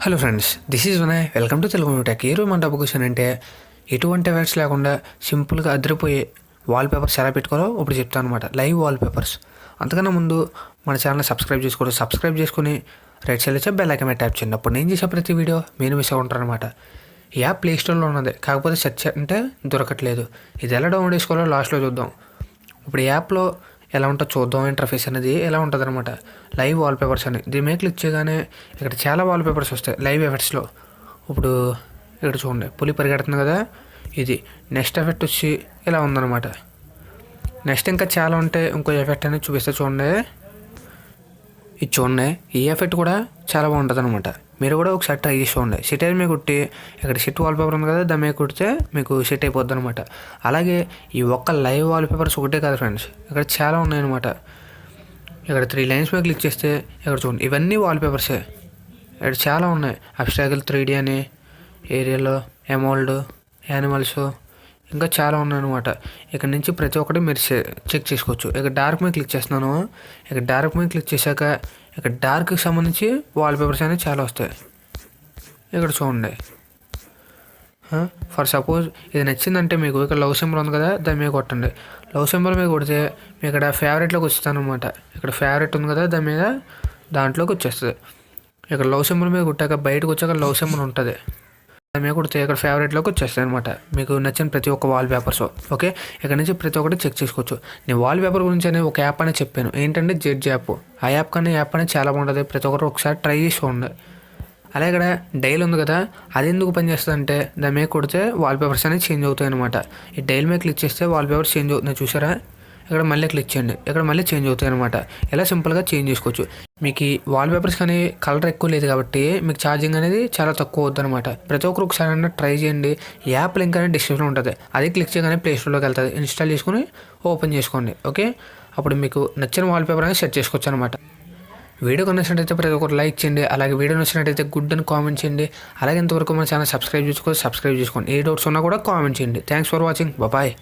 Hello friends, this is Vinay. Welcome to Telugu tech. ఈ రోజు మన టాపిక్ క్వశ్చన్ అంటే ఎటువంటి ఎఫెక్ట్స్ లేకుండా సింపుల్గా అదిరిపోయే వాల్ పేపర్స్ ఎలా పెట్టుకోవాలో ఇప్పుడు చెప్తాను అనమాట. Live wall papers. అంతకన్నా ముందు మన ఛానల్ సబ్స్క్రైబ్ చేసుకుని రైట్ సైడ్ వచ్చే బెల్ ఐకాన్ ట్యాప్ చేయండి. అప్పుడు నేను చేసే ప్రతి వీడియో మీరు మిస్ అవుతారనమాట. ఈ యాప్ ప్లే స్టోర్లో ఉన్నది, కాకపోతే సెర్చ్ అంటే దొరకట్లేదు. ఇది ఎలా డౌన్లోడ్ చేసుకోవాలో లాస్ట్లో చూద్దాం. ఇప్పుడు ఈ యాప్లో ఎలా ఉంటుందో చూద్దాం. ఇంటర్ఫేస్ అనేది ఎలా ఉంటుంది అనమాట. లైవ్ వాల్ పేపర్స్ అని దీని మీద క్లిక్ చేయగానే ఇక్కడ చాలా వాల్ పేపర్స్ వస్తాయి లైవ్ ఎఫెక్ట్స్లో. ఇప్పుడు ఇక్కడ చూడండి, పులి పరిగెడుతుంది కదా, ఇది నెక్స్ట్ ఎఫెక్ట్ వచ్చి ఇలా ఉందన్నమాట. నెక్స్ట్ ఇంకా చాలా ఉంటాయి. ఇంకో ఎఫెక్ట్ అనేది చూపిస్తే చూడండి, ఇది చూడండి. ఈ ఎఫెక్ట్ కూడా చాలా బాగుంటుంది అనమాట. మీరు కూడా ఒకసారి ట్రై చేసి చూడండి. సెట్ అయితే మీకు కుట్టి ఇక్కడ సెట్ వాల్ పేపర్ ఉంది కదా, దాని మీద కుడితే మీకు సెట్ అయిపోద్ది అనమాట. అలాగే ఈ ఒక్క లైవ్ వాల్ పేపర్స్ ఒకటే కాదు ఫ్రెండ్స్, ఇక్కడ చాలా ఉన్నాయన్నమాట. ఇక్కడ 3 లైన్స్ మీద క్లిక్ చేస్తే ఇక్కడ చూడండి, ఇవన్నీ వాల్ పేపర్సే. ఇక్కడ చాలా ఉన్నాయి. అబ్స్ట్రాక్ట్ 3D అని, ఏరియల్, ఎమోల్డ్, యానిమల్స్, ఇంకా చాలా ఉన్నాయన్నమాట. ఇక్కడ నుంచి ప్రతి ఒక్కటి మీరు చెక్ చేసుకోవచ్చు. ఇక్కడ డార్క్ మీద క్లిక్ చేస్తున్నాను. ఇక్కడ డార్క్ మీద క్లిక్ చేశాక ఇక్కడ డార్క్కి సంబంధించి వాల్ పేపర్స్ అనేవి చాలా వస్తాయి. ఇక్కడ చూడండి, ఫర్ సపోజ్ ఇది నచ్చిందంటే మీకు ఇక్కడ లవ్ సింబల్ ఉంది కదా, దాని మీద కొట్టండి. లవ్ సింబల్ మీద కొడితే మీకు ఇక్కడ ఫేవరెట్లోకి వస్తాను అనమాట. ఇక్కడ ఫేవరెట్ ఉంది కదా, దాని మీద దాంట్లోకి వచ్చేస్తుంది. ఇక్కడ లవ్ సింబల్ మీద కొట్టాక బయటకు వచ్చాక లవ్ సింబల్ ఉంటుంది, దాని మీద కొడితే ఇక్కడ ఫేవరెట్లోకి వచ్చేస్తాయి అనమాట. మీకు నచ్చిన ప్రతి ఒక్క వాల్ పేపర్స్. ఓకే, ఇక్కడ నుంచి ప్రతి ఒక్కటి చెక్ చేసుకోవచ్చు. నేను వాల్ పేపర్ గురించి అనేది ఒక యాప్ అనేది చెప్పాను, ఏంటంటే జెడ్జ్ యాప్. ఆ యాప్ కన్నా యాప్ అనేది చాలా బాగుంటుంది. ప్రతి ఒక్కరు ఒకసారి ట్రై చేసి చూడండి. అలాగే ఇక్కడ డైల్ ఉంది కదా, అది ఎందుకు పనిచేస్తుంది అంటే దాని మీద కొడితే వాల్ పేపర్స్ అనేది చేంజ్ అవుతాయి అనమాట. ఈ డైల్ మీద క్లిక్ చేస్తే వాల్ పేపర్స్ చేంజ్ అవుతుంది చూసారా. ఇక్కడ మళ్ళీ క్లిక్ చేయండి, ఇక్కడ మళ్ళీ చేంజ్ అవుతాయి అనమాట. ఇలా సింపుల్గా చేంజ్ చేసుకోవచ్చు. మీకు ఈ వాల్ పేపర్స్ కానీ కలర్ ఎక్కువ లేదు కాబట్టి మీకు ఛార్జింగ్ అనేది చాలా తక్కువ అవుతుంది అనమాట. ప్రతి ఒక్కరు ఒకసారి ట్రై చేయండి. ఈ యాప్ లింక్ అనేది డిస్క్రిప్షన్లో ఉంటుంది. అది క్లిక్ చేయగానే ప్లే స్టోర్లోకి వెళ్తుంది. ఇన్స్టాల్ చేసుకుని ఓపెన్ చేసుకోండి. ఓకే, అప్పుడు మీకు నచ్చిన వాల్ పేపర్ అనేది సెట్ చేసుకోవచ్చు అనమాట. వీడియో నచ్చినట్టయితే ప్రతి ఒక్కరు లైక్ చేయండి. అలాగే వీడియో నచ్చినట్టయితే గుడ్ అని కామెంట్ చేయండి. అలాగే ఇంతవరకు మన ఛానల్ సబ్స్క్రైబ్ చేసుకోండి. ఏ డౌట్స్ ఉన్నా కూడా కామెంట్ చేయండి. Thanks for watching. బాయ్.